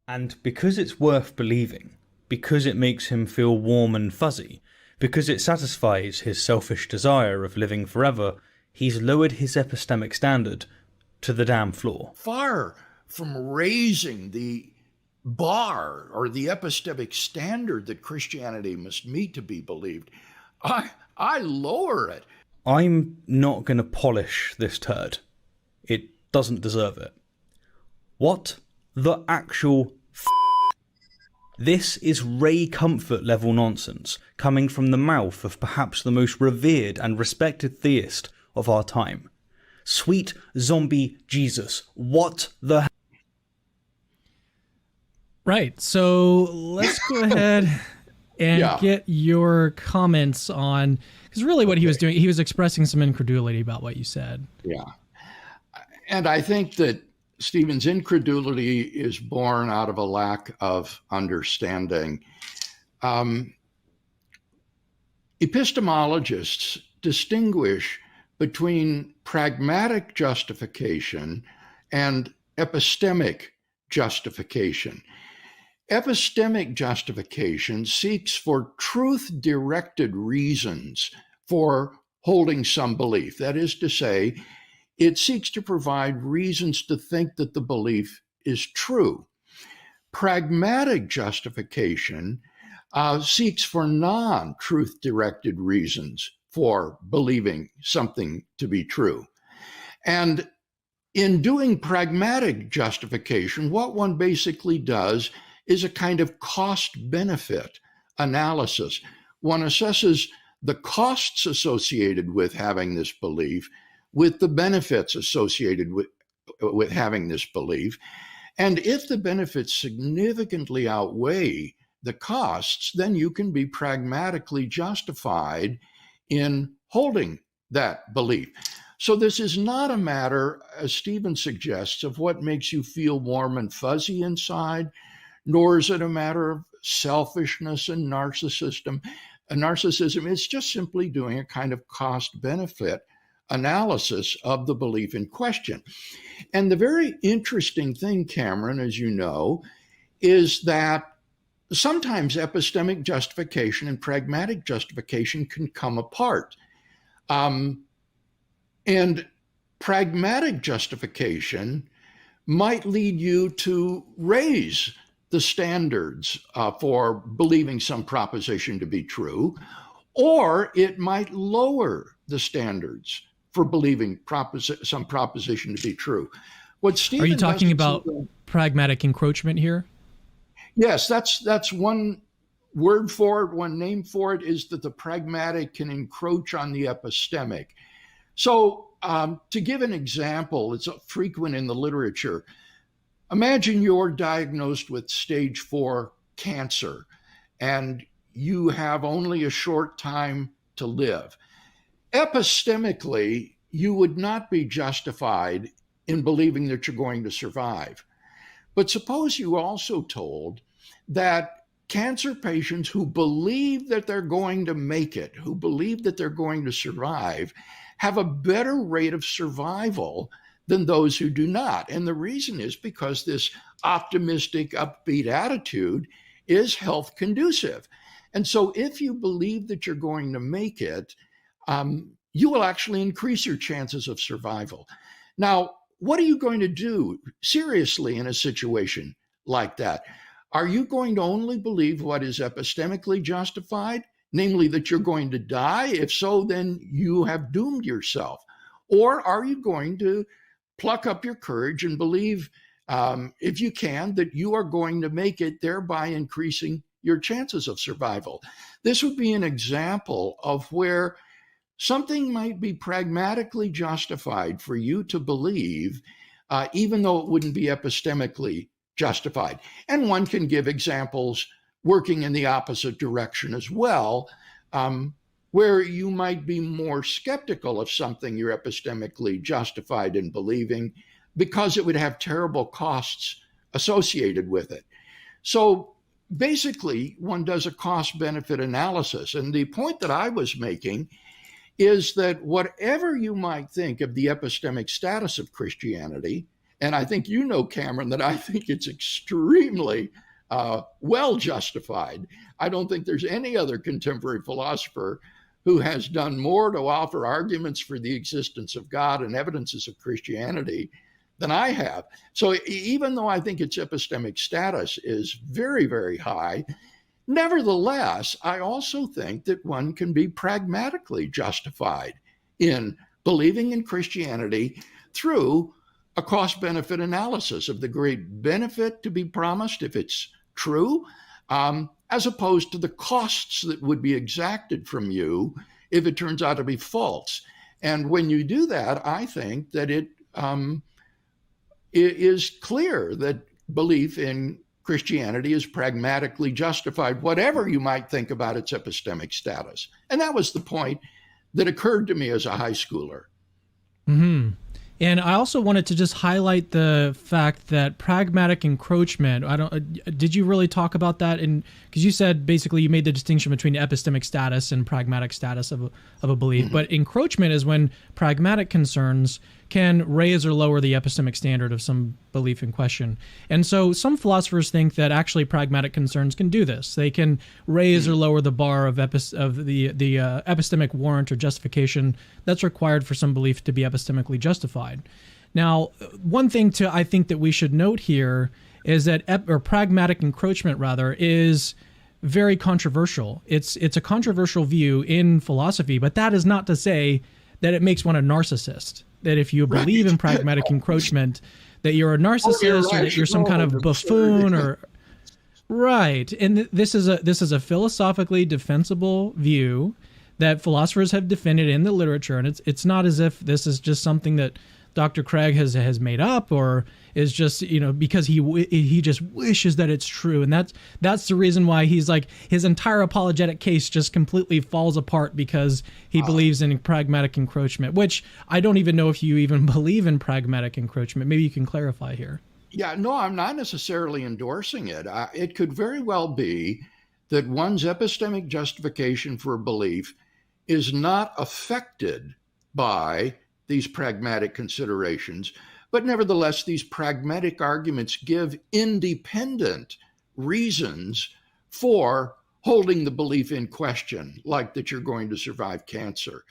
And because it's worth believing, because it makes him feel warm and fuzzy, because it satisfies his selfish desire of living forever, he's lowered his epistemic standard to the damn floor. Far from raising the bar or the epistemic standard that Christianity must meet to be believed, I lower it. I'm not going to polish this turd. It doesn't deserve it. What the actual This is Ray Comfort level nonsense, coming from the mouth of perhaps the most revered and respected theist of our time. Sweet zombie Jesus, what the Right, so let's go ahead and get your comments on, because really what he was doing, he was expressing some incredulity about what you said. Yeah. And I think that Stephen's incredulity is born out of a lack of understanding. Epistemologists distinguish between pragmatic justification and epistemic justification. Epistemic justification seeks for truth-directed reasons for holding some belief. That is to say, it seeks to provide reasons to think that the belief is true. Pragmatic justification seeks for non-truth-directed reasons for believing something to be true. And in doing pragmatic justification, what one basically does is a kind of cost-benefit analysis. One assesses the costs associated with having this belief with the benefits associated with having this belief. And if the benefits significantly outweigh the costs, then you can be pragmatically justified in holding that belief. So this is not a matter, as Stephen suggests, of what makes you feel warm and fuzzy inside, nor is it a matter of selfishness and narcissism. It's just simply doing a kind of cost-benefit analysis of the belief in question. And the very interesting thing, Cameron, as you know, is that sometimes epistemic justification and pragmatic justification can come apart. And pragmatic justification might lead you to raise the standards for believing some proposition to be true, or it might lower the standards for believing some proposition to be true. What Stephen Are you talking about pragmatic encroachment here? Yes, that's one word for it, one name for it, is that the pragmatic can encroach on the epistemic. So to give an example, it's frequent in the literature. Imagine you're diagnosed with stage 4 cancer and you have only a short time to live. Epistemically, you would not be justified in believing that you're going to survive. But suppose you also told that cancer patients who believe that they're going to make it, who believe that they're going to survive, have a better rate of survival than those who do not. And the reason is because this optimistic, upbeat attitude is health conducive. And so if you believe that you're going to make it, you will actually increase your chances of survival. Now, what are you going to do seriously in a situation like that? Are you going to only believe what is epistemically justified, namely that you're going to die? If so, then you have doomed yourself. Or are you going to pluck up your courage and believe, if you can, that you are going to make it, thereby increasing your chances of survival? This would be an example of where something might be pragmatically justified for you to believe, even though it wouldn't be epistemically justified. And one can give examples working in the opposite direction as well, where you might be more skeptical of something you're epistemically justified in believing because it would have terrible costs associated with it. So basically, one does a cost-benefit analysis. And the point that I was making is that whatever you might think of the epistemic status of Christianity, And I think you know, Cameron, that I think it's extremely well justified. I don't think there's any other contemporary philosopher who has done more to offer arguments for the existence of God and evidences of Christianity than I have. So even though I think its epistemic status is very, very high, nevertheless, I also think that one can be pragmatically justified in believing in Christianity through a cost-benefit analysis of the great benefit to be promised if it's true, as opposed to the costs that would be exacted from you if it turns out to be false. And when you do that, I think that it is clear that belief in Christianity is pragmatically justified, whatever you might think about its epistemic status. And that was the point that occurred to me as a high schooler. Mm-hmm. And I also wanted to just highlight the fact that pragmatic encroachment, did you really talk about that? Because you said basically you made the distinction between epistemic status and pragmatic status of a belief. Mm-hmm. But encroachment is when pragmatic concerns can raise or lower the epistemic standard of some belief in question. And so some philosophers think that actually pragmatic concerns can do this. They can raise or lower the bar of the epistemic warrant or justification that's required for some belief to be epistemically justified. Now, one thing I think that we should note here is that pragmatic encroachment rather is very controversial. It's a controversial view in philosophy, but that is not to say that it makes one a narcissist. That if you believe in pragmatic encroachment, that you're a narcissist or that you're some kind of buffoon or right. And this is a philosophically defensible view that philosophers have defended in the literature, and it's not as if this is just something that Dr. Craig has made up or is just, because he just wishes that it's true. And that's the reason why he's like, his entire apologetic case just completely falls apart because he believes in pragmatic encroachment, which I don't even know if you even believe in pragmatic encroachment. Maybe you can clarify here. Yeah, no, I'm not necessarily endorsing it. It could very well be that one's epistemic justification for a belief is not affected by these pragmatic considerations, but nevertheless, these pragmatic arguments give independent reasons for holding the belief in question, like that you're going to survive cancer.